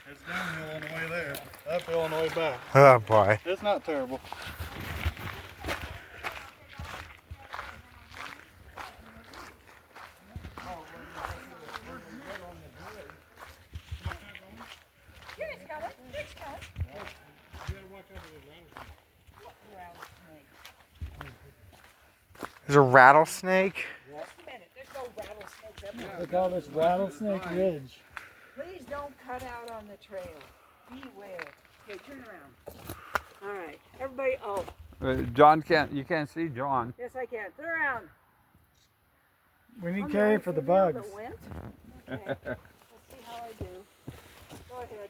It's downhill on the way there, uphill on the way back. Oh boy. It's not terrible. There's a rattlesnake. Just a minute, there's no rattlesnakes up there. They call this Rattlesnake Ridge. Please don't cut out on the trail. Beware. Okay, turn around. All right, everybody. Oh, John can't. You can't see John. yes, I can. Turn around. We need I'm Carrie not for the sure how bugs. that went. Okay, let's see how I do. Go ahead.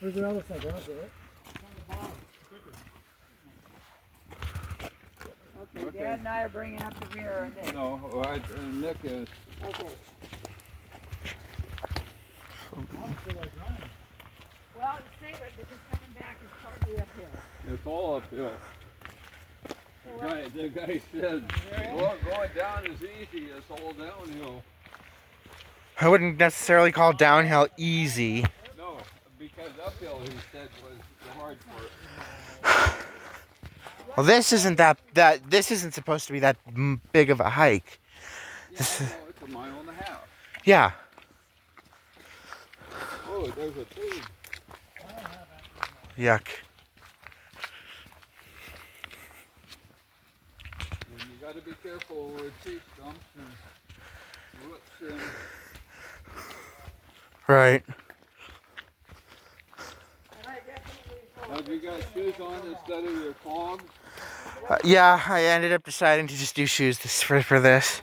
Where's the rattlesnake? I don't see it. Okay, Dad and I are bringing up the rear and then. No, Nick is. Okay. Well, it's safer because coming back is partly uphill. It's all uphill. The guy said, going down is easy. It's all downhill. I wouldn't necessarily call downhill easy. No, because uphill he said was the hard part. Well, this isn't this isn't supposed to be that big of a hike. Yeah, it's a mile and a half. Yeah. Oh, there's a tree. Yuck. And you got to be careful where tree stumps and roots and. Right. Have you got shoes on instead of your clogs? Yeah, I ended up deciding to just do shoes for this.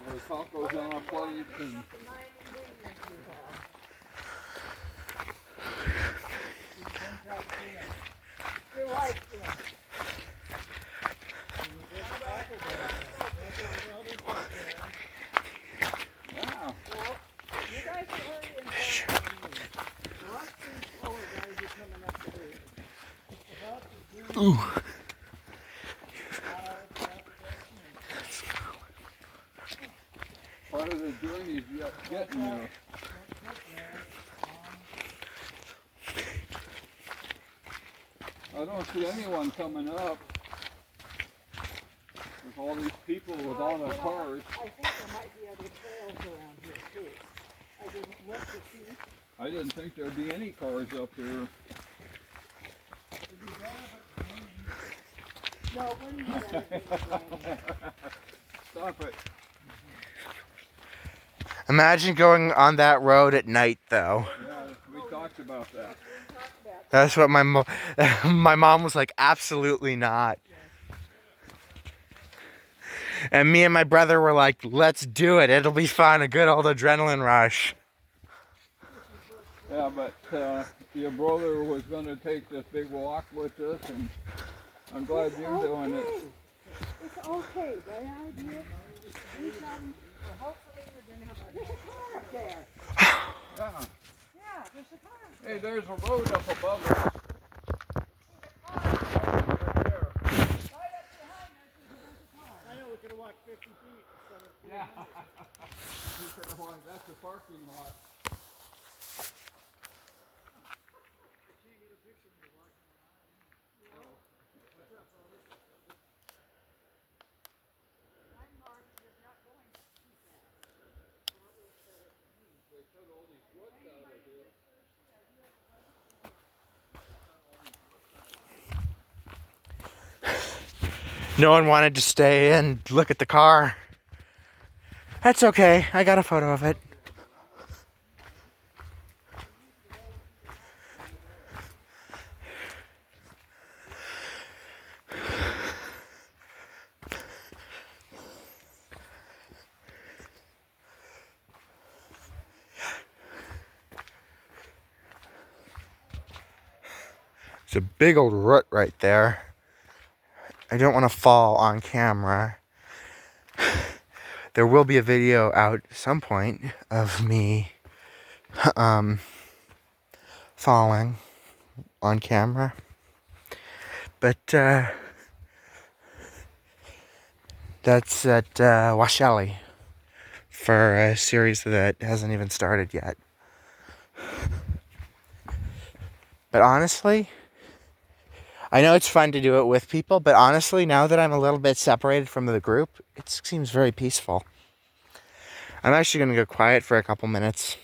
There's tacos on our plate and. Wow. You guys are hurrying. Ooh. Part of the journey is getting there. I don't see anyone coming up. With all these people with all their cars. I think there might be other trails around here too. I didn't look to see. I didn't think there'd be any cars up here. No, we're not. Stop it. Imagine going on that road at night, though. Yeah, we talked about that. That's what my mom was like. Absolutely not. And me and my brother were like, "Let's do it. It'll be fun. A good old adrenaline rush." Yeah, but your brother was going to take this big walk with us, and I'm glad you're doing it. It's okay. The idea is do something. Hopefully we're going to have there's a car up there. Yeah. Yeah, there's a car. Hey, there's a road up above us. I know we could have walked 50 feet instead of. Yeah. That's the parking lot. No one wanted to stay and look at the car. That's okay. I got a photo of it. It's a big old root right there. I don't want to fall on camera. There will be a video out at some point of me falling on camera. But that's at Washelli for a series that hasn't even started yet. But honestly, I know it's fun to do it with people, but honestly, now that I'm a little bit separated from the group, it seems very peaceful. I'm actually going to go quiet for a couple minutes.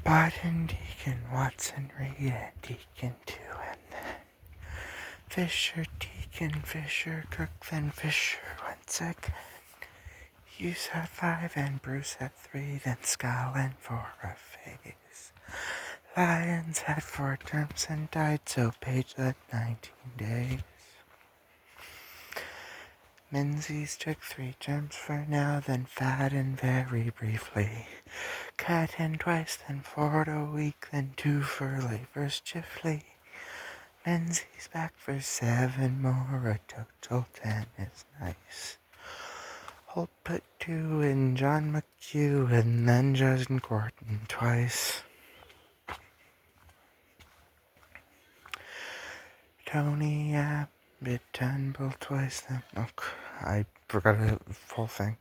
Barton, Deacon, Watson, Reed, and Deacon 2, and then Fisher, Deacon, Fisher, Cook, then Fisher once again. Hughes had 5 and Bruce had 3, then Scotland for a phase. Lyons had 4 terms and died, so Page led 19 days. Menzies took 3 terms for now, then Fadden very briefly. Catton twice, then Ford a week, then 2 for Labour's Chifley. Menzies back for 7 more, a total 10 is nice. Holt put 2 in John McHugh, and then Justin Gorton twice. Tony Abbott Turnbull twice, then I forgot the full thing.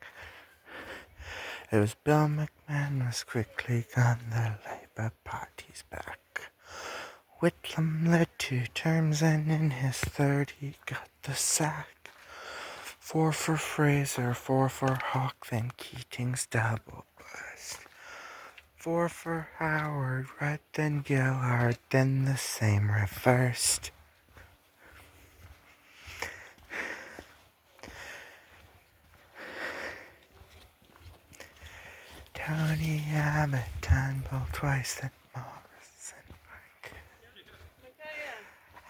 It was Bill McMahon was quickly gone, the Labour Party's back. Whitlam led 2 terms, and in his 3rd he got the sack. 4 for Fraser, 4 for Hawke, then Keating's double bust. 4 for Howard, Rudd, then Gillard, then the same reversed. Tony Abbott, Turnbull twice, then Morrison.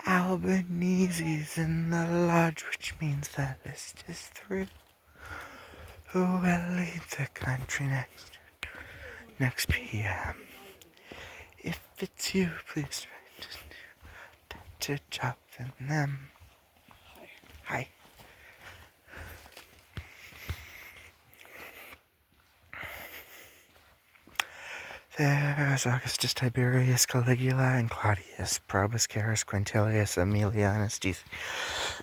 Albanese's in the lodge, which means the list is through. Who will lead the country next PM? If it's you, please write to job than them. Hi. There's Augustus, Tiberius, Caligula, and Claudius, Probus, Carus, Quintilius, Aemilianus,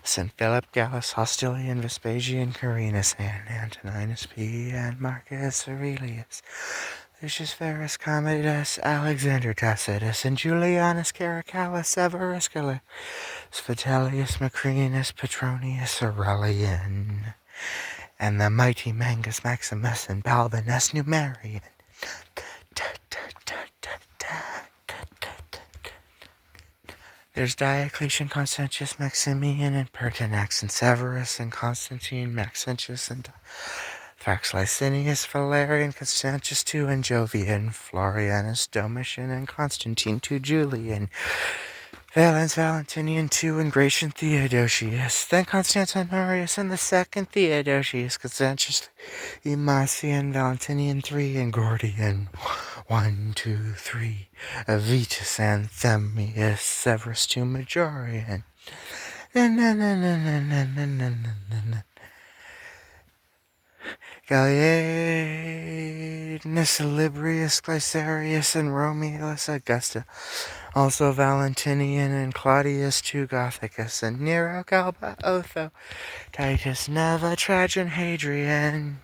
St. Philip, Gallus, Hostilian, Vespasian, Carinus, and Antoninus P., and Marcus Aurelius, Lucius Verus, Commodus, Alexander Tacitus, and Julianus Caracalla, Severus Gallus, Vitellius, Macrinus, Petronius, Aurelian, and the mighty Mangus Maximus and Balbinus Numerian. There's Diocletian, Constantius, Maximian, and Pertinax, and Severus, and Constantine, Maxentius, and Thrax, Licinius, Valerian, Constantius II, and Jovian, Florianus, Domitian, and Constantine II, Julian, Valens, Valentinian II, and Gratian Theodosius, then Constantine Marius, and the second Theodosius, Constantius, Marcian, Valentinian III, and Gordian. 1, 2, 3, Avitus, Anthemius, Severus II, Majorian. Gallienus, Librius, Glycerius, and Romulus Augusta, also Valentinian and Claudius II Gothicus, and Nero, Galba, Otho, Titus, Neva, Trajan, Hadrian,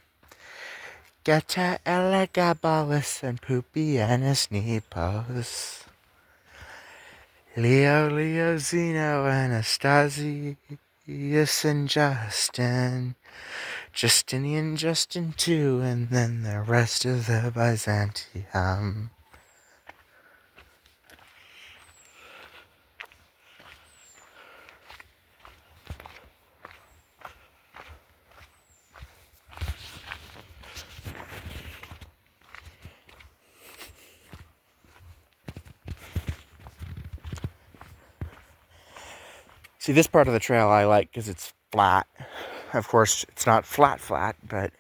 Geta, Elagabalus, and Pupienus Nepos, Leo, Zeno, Anastasius, and Justinian, Justin II, and then the rest of the Byzantium. See, this part of the trail I like because it's flat. Of course, it's not flat, but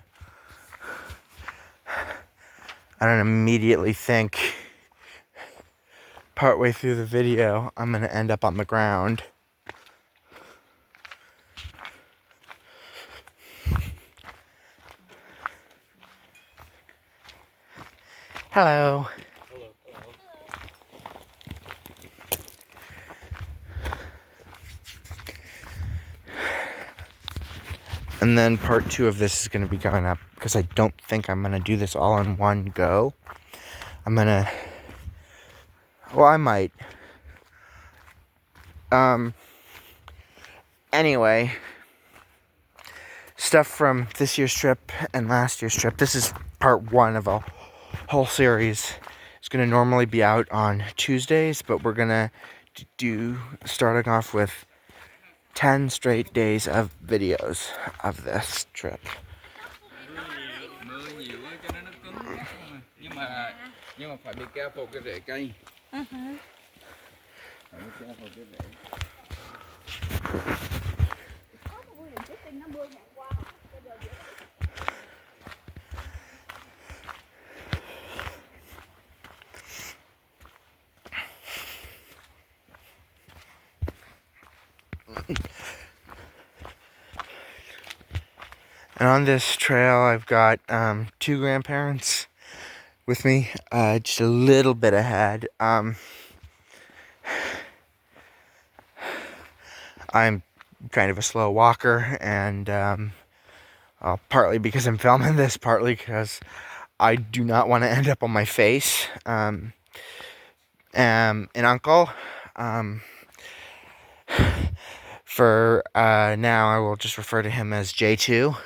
I don't immediately think partway through the video I'm going to end up on the ground. Hello. And then part 2 of this is going to be going up because I don't think I'm going to do this all in one go. I'm going to... Well, I might. Anyway, stuff from this year's trip and last year's trip. This is part 1 of a whole series. It's going to normally be out on Tuesdays, but we're going to do, starting off with 10 straight days of videos of this trip. Nhưng mà phải be careful cái rễ cây. Phải be careful cái rễ. And on this trail, I've got 2 grandparents with me, just a little bit ahead. I'm kind of a slow walker, and partly because I'm filming this, partly because I do not want to end up on my face. An uncle, for now I will just refer to him as J2.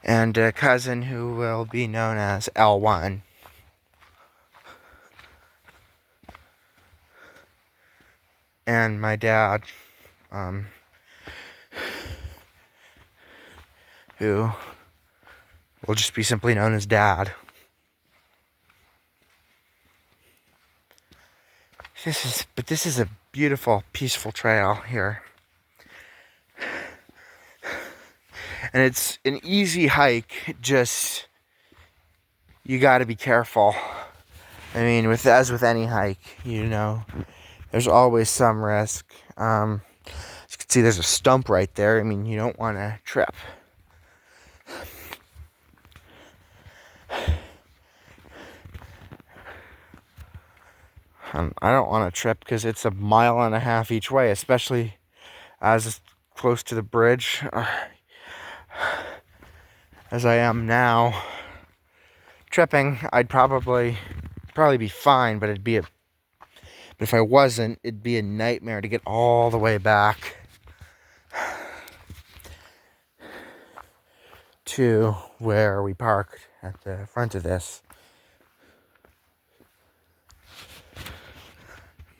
And a cousin who will be known as L1. And my dad, who will just be simply known as Dad. This is a beautiful, peaceful trail here. And it's an easy hike, just you got to be careful. I mean, as with any hike, you know, there's always some risk. As you can see, there's a stump right there. I mean, you don't want to trip. I don't want to trip because it's 1.5 miles each way, especially as close to the bridge as I am now. Tripping, I'd probably be fine, but but if I wasn't, it'd be a nightmare to get all the way back to where we parked at the front of this.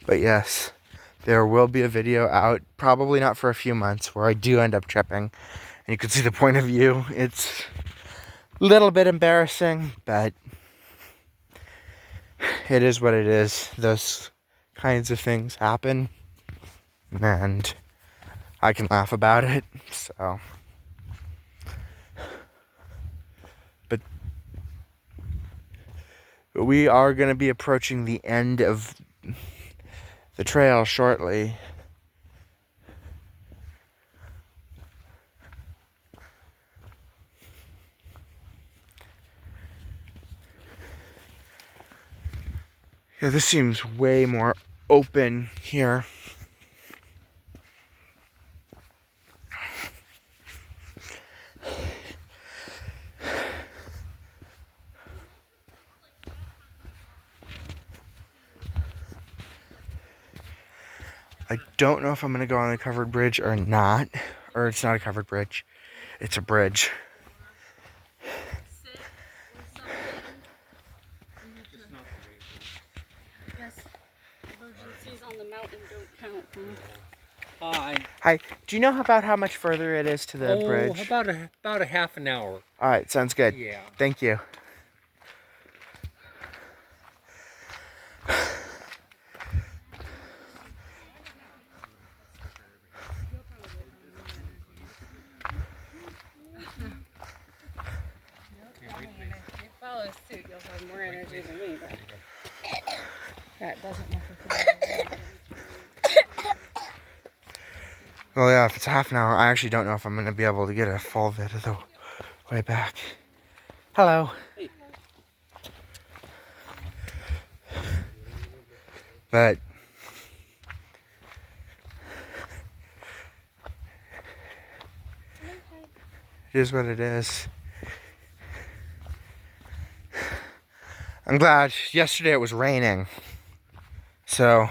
But yes, there will be a video out, probably not for a few months, where I do end up tripping. And you can see the point of view. It's a little bit embarrassing, but it is what it is. Those kinds of things happen, and I can laugh about it, so. But we are going to be approaching the end of the trail shortly. Yeah, this seems way more open here. I don't know if I'm gonna go on the covered bridge or not. Or it's not a covered bridge. It's a bridge. Yes, emergencies on the mountain don't count. Hi. Hi. Do you know about how much further it is to the bridge? About a half an hour. All right, sounds good. Yeah. Thank you. If you follow suit, you'll have more energy than me, but that doesn't necessarily. Well, yeah, if it's half an hour, I actually don't know if I'm gonna be able to get a full vid of the way back. Hello. But it is what it is. I'm glad yesterday it was raining. So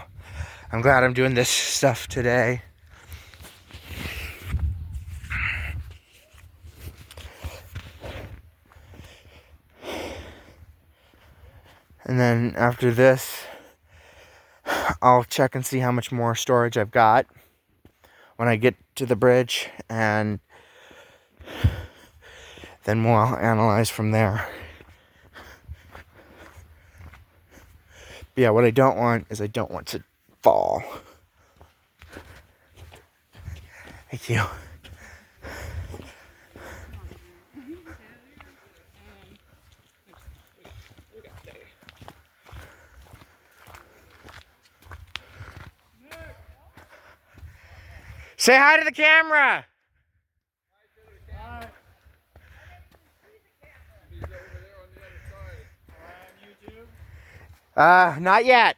I'm glad I'm doing this stuff today. And then after this, I'll check and see how much more storage I've got when I get to the bridge, and then we'll analyze from there. But yeah, what I don't want is I don't want to fall. Thank you. Say hi to the camera. Not yet.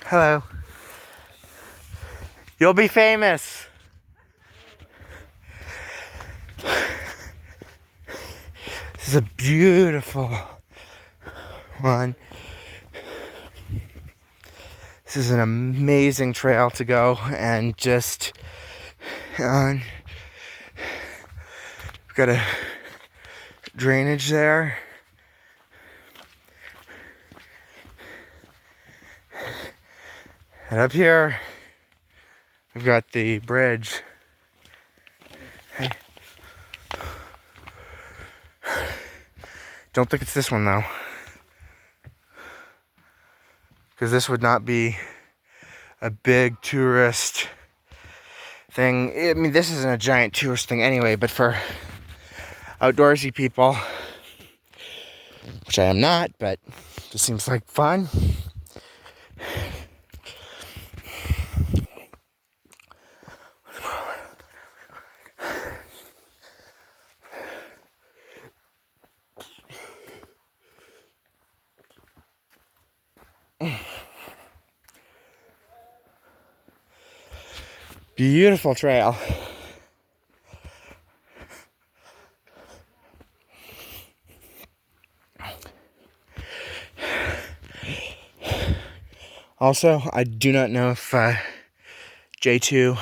Hello. You'll be famous. This is a beautiful one. This is an amazing trail to go, and just we've got a drainage there. And up here, we've got the bridge. Hey. Don't think it's this one though, because this would not be a big tourist thing. I mean, this isn't a giant tourist thing anyway, but for outdoorsy people, which I am not, but this seems like fun. Beautiful trail. Also, I do not know if J2,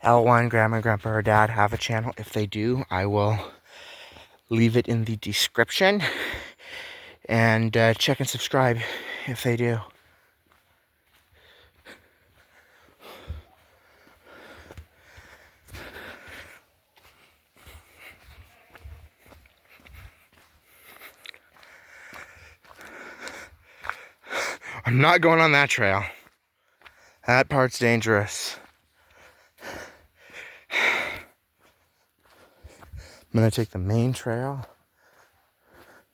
L1, Grandma, Grandpa, or Dad have a channel. If they do, I will leave it in the description. And check and subscribe if they do. I'm not going on that trail. That part's dangerous. I'm gonna take the main trail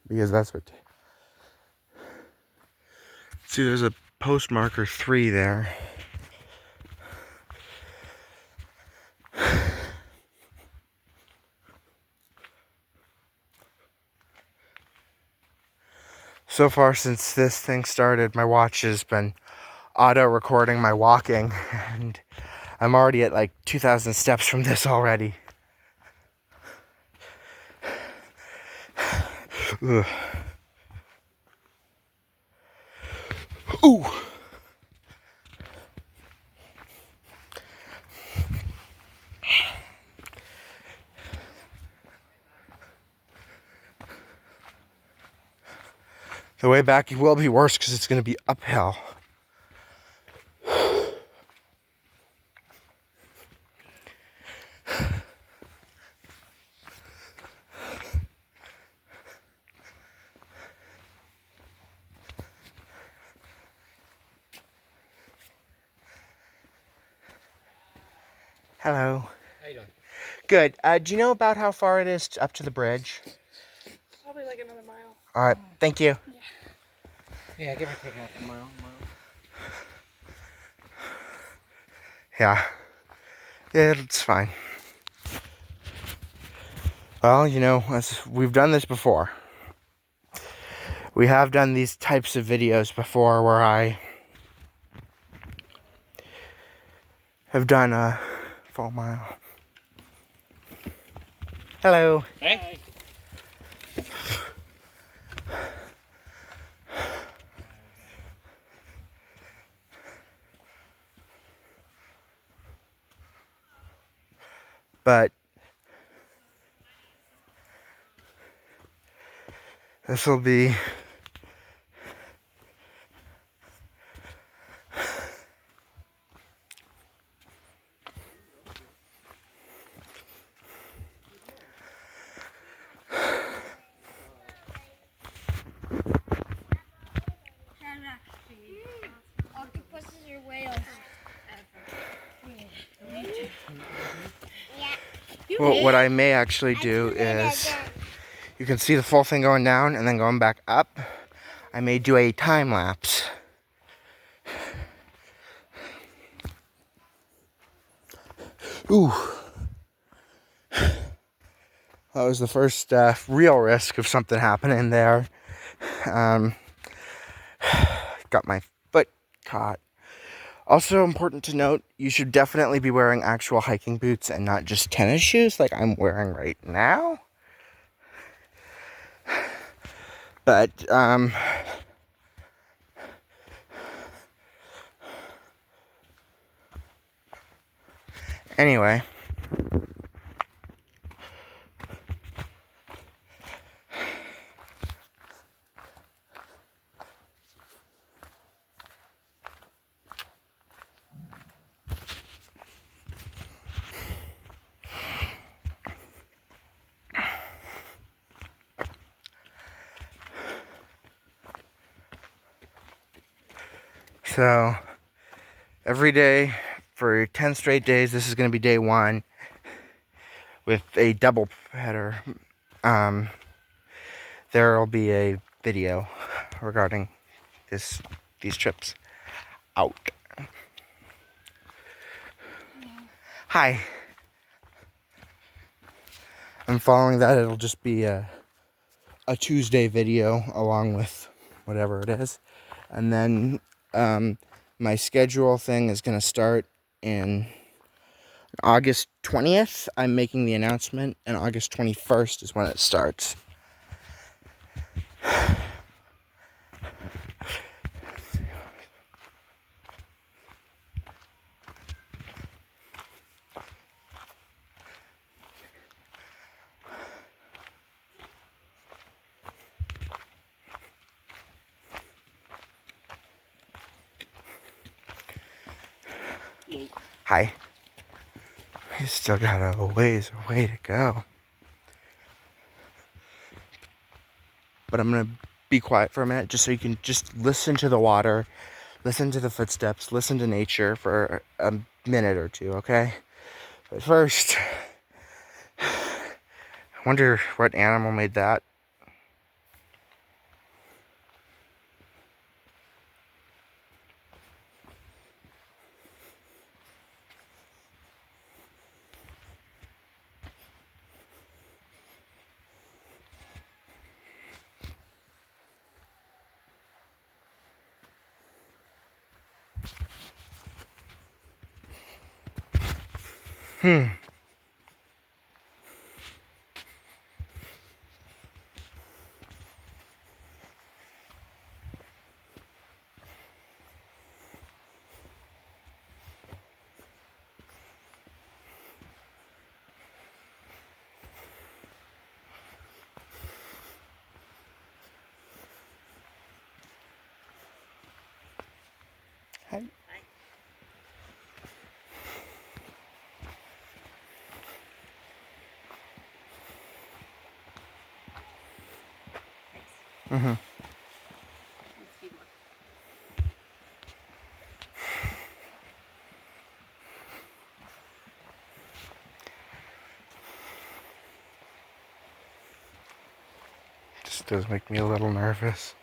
because that's what. See, there's a post marker 3 there. So far since this thing started, my watch has been auto recording my walking, and I'm already at like 2,000 steps from this already. Ugh. Ooh. The way back will be worse because it's going to be uphill. Hello. How you doing? Good. Do you know about how far it is up to the bridge? Probably like another mile. All right. Thank you. Yeah, give or take half a mile. Yeah. It's fine. Well, you know, we've done this before. We have done these types of videos before where I have done a full mile. Hello. Hey. But this will be Octopuses or whales? well, what I may actually do is, you can see the full thing going down and then going back up. I may do a time lapse. Ooh. That was the first real risk of something happening there. Got my foot caught. Also important to note, you should definitely be wearing actual hiking boots and not just tennis shoes like I'm wearing right now. But, anyway. So, every day for 10 straight days, this is going to be day 1 with a double header. There will be a video regarding these trips out. Hi. I'm following that. It'll just be a Tuesday video along with whatever it is. And then my schedule thing is going to start in August 20th. I'm making the announcement, and August 21st is when it starts. Hi. We still got a ways away to go. But I'm going to be quiet for a minute just so you can just listen to the water, listen to the footsteps, listen to nature for a minute or two, okay? But first, I wonder what animal made that. Hmm. Mm-hmm. Just does make me a little nervous.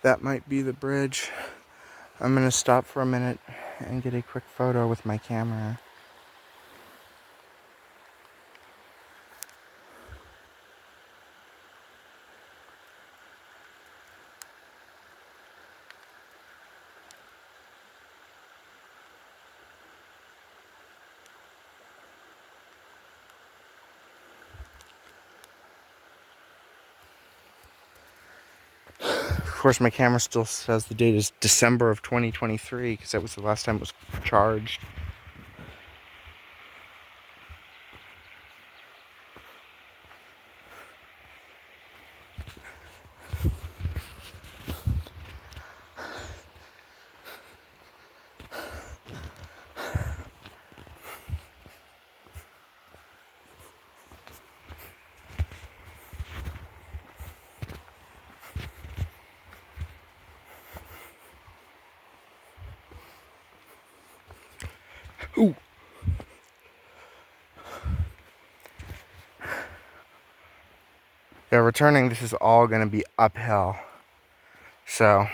That might be the bridge. I'm gonna stop for a minute and get a quick photo with my camera. Of course, my camera still says the date is December of 2023 because that was the last time it was charged. Ooh. Yeah, returning, this is all gonna be uphill. So.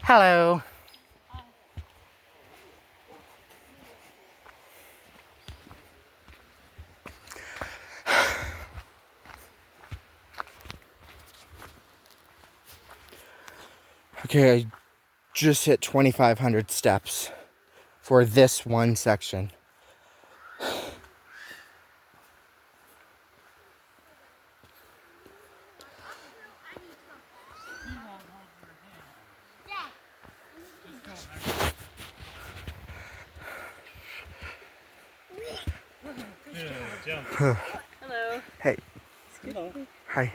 Hello. Okay, I just hit 2,500 steps for this one section. Yeah, jump. Hello. Hey. Hello. Hi.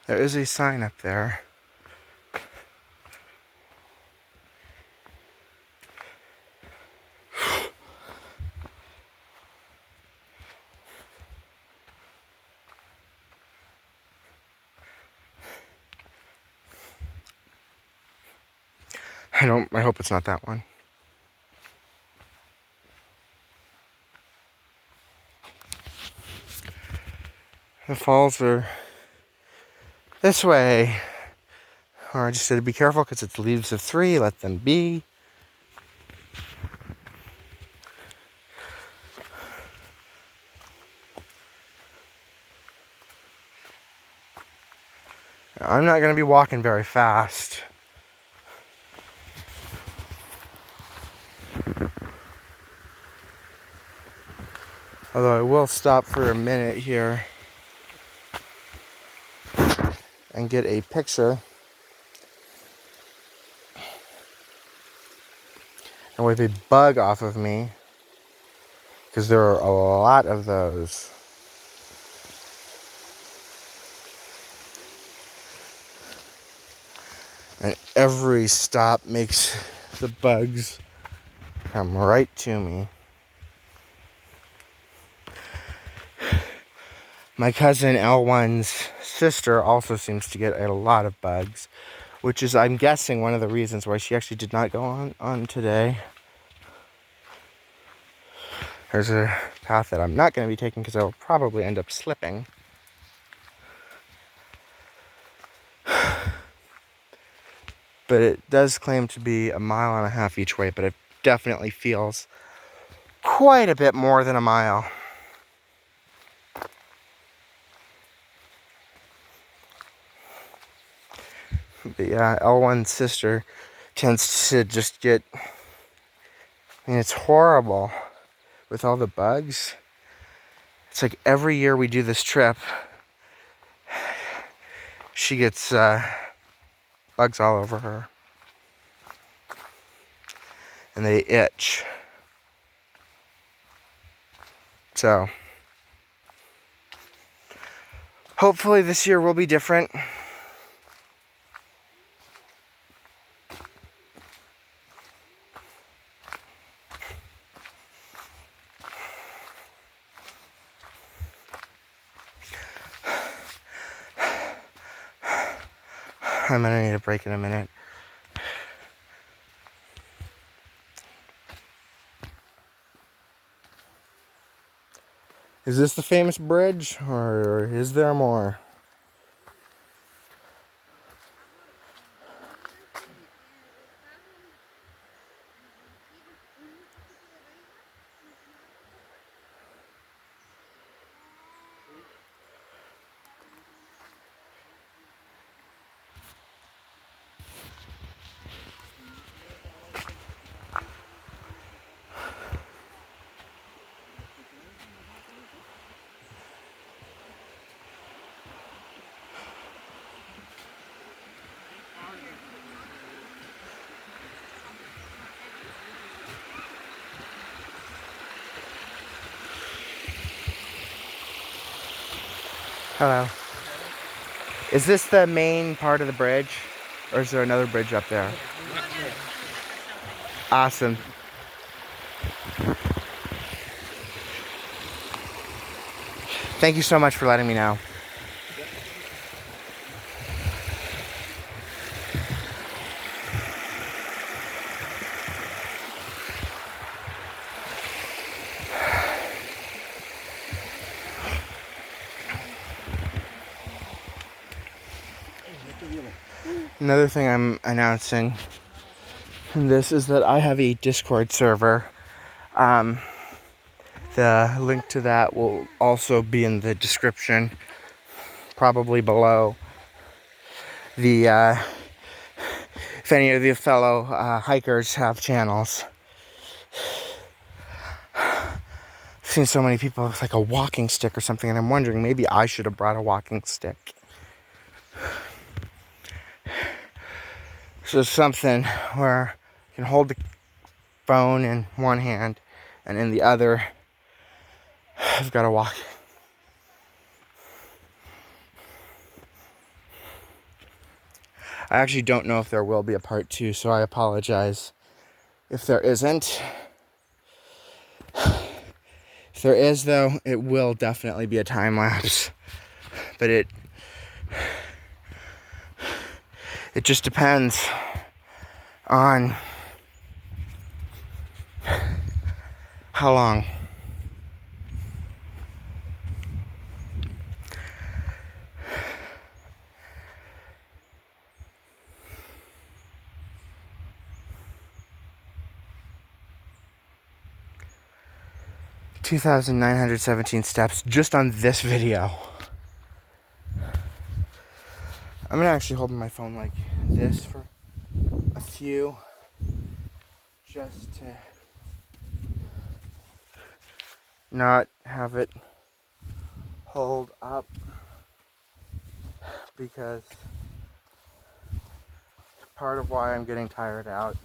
There is a sign up there. I hope it's not that one. The falls are this way. Or I just said be careful because it's leaves of 3, let them be. I'm not going to be walking very fast. Although I will stop for a minute here and get a picture. and wipe a bug off of me, because there are a lot of those. And every stop makes the bugs come right to me. My cousin L1's sister also seems to get a lot of bugs, which is, I'm guessing, one of the reasons why she actually did not go on today. There's a path that I'm not going to be taking because I will probably end up slipping. But it does claim to be 1.5 miles each way, but it definitely feels quite a bit more than a mile. But yeah, L1's sister tends to just get, I mean, it's horrible with all the bugs. It's like every year we do this trip, she gets bugs all over her. And they itch. So, hopefully this year will be different. I'm gonna need a break in a minute. Is this the famous bridge, or is there more? Hello. Is this the main part of the bridge? Or is there another bridge up there? Awesome. Thank you so much for letting me know. Another thing I'm announcing in this is that I have a Discord server. The link to that will also be in the description, probably below. If any of the fellow hikers have channels. I've seen so many people with like a walking stick or something, and I'm wondering maybe I should have brought a walking stick. So something where you can hold the phone in one hand and in the other I've got to walk. I actually don't know if there will be a part 2, so I apologize if there isn't. If there is, though, it will definitely be a time lapse. But it just depends on how long. $2,917 steps just on this video. I'm gonna actually hold my phone like this for a few, just to not have it hold up, because part of why I'm getting tired out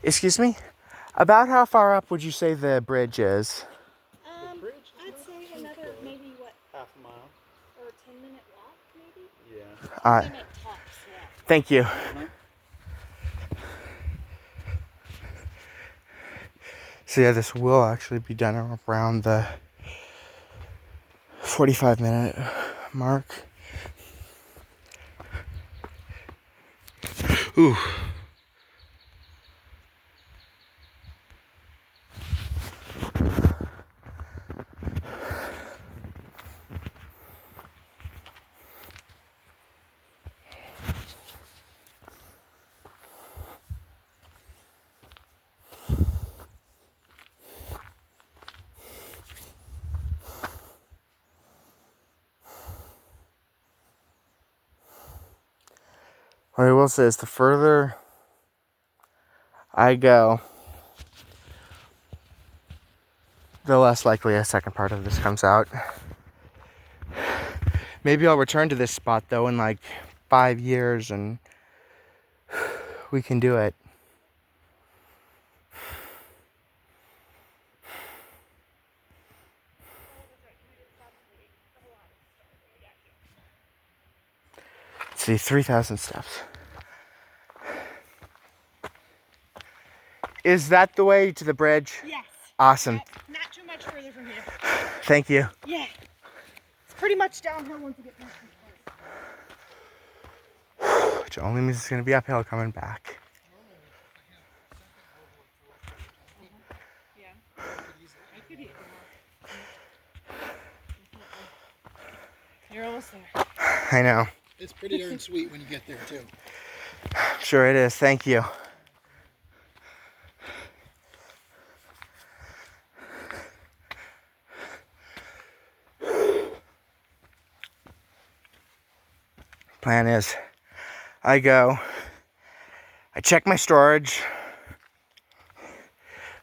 Excuse me? About how far up would you say the bridge is? I'd say another maybe what, Half a mile. or a 10-minute walk maybe? Yeah. 10 minute tops, yeah. Thank you. So yeah, this will actually be done around the 45-minute mark. Ooh. What I will say is the further I go, the less likely a second part of this comes out. Maybe I'll return to this spot though in like 5 years and we can do it. Let's see, 3,000 steps. Is that the way to the bridge? Yes. Awesome. Not too much further from here. Thank you. Yeah. It's pretty much downhill once you get past this place. Which only means it's going to be uphill coming back. Yeah. I could eat more. You're almost there. I know. It's pretty darn sweet when you get there too. I'm sure it is. Thank you. Plan is, I go, I check my storage.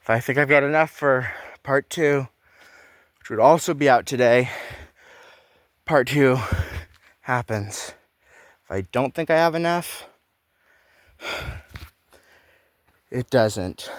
If I think I've got enough for part 2, which would also be out today, part 2 happens. If I don't think I have enough, it doesn't.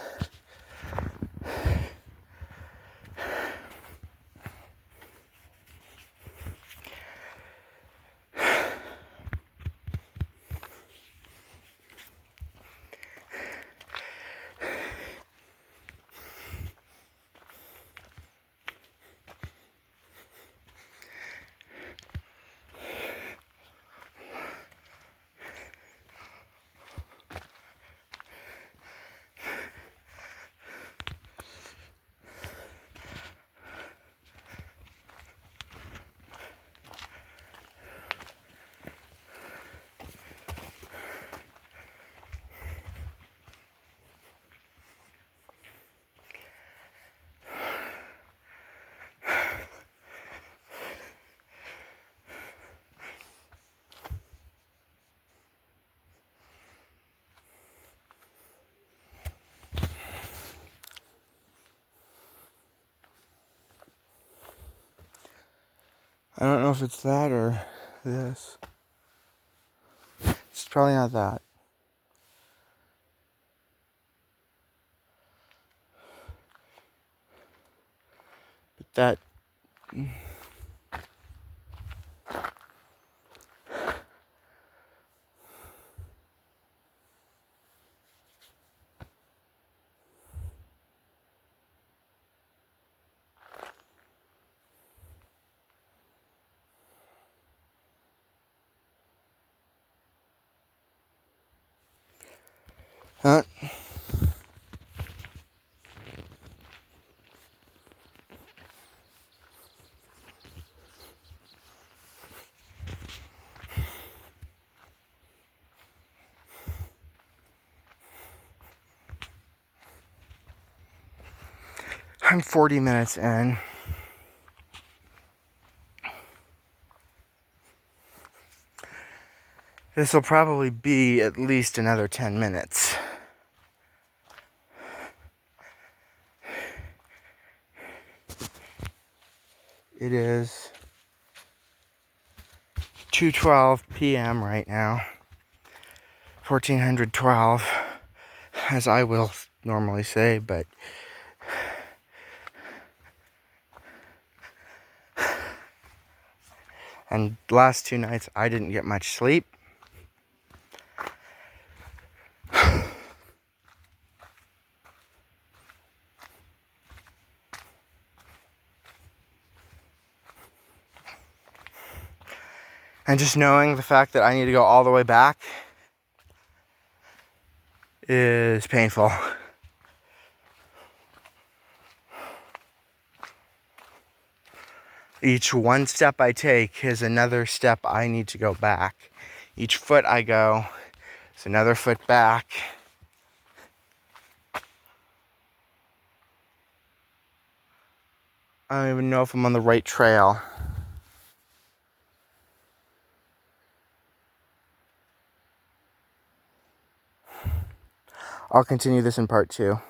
I don't know if it's that or this. It's probably not that. But that... Huh? I'm 40 minutes in. This will probably be at least another 10 minutes. It is 2:12 p.m. right now. 1412, as I will normally say, but and the last 2 nights I didn't get much sleep. And just knowing the fact that I need to go all the way back is painful. Each one step I take is another step I need to go back. Each foot I go is another foot back. I don't even know if I'm on the right trail. I'll continue this in part 2.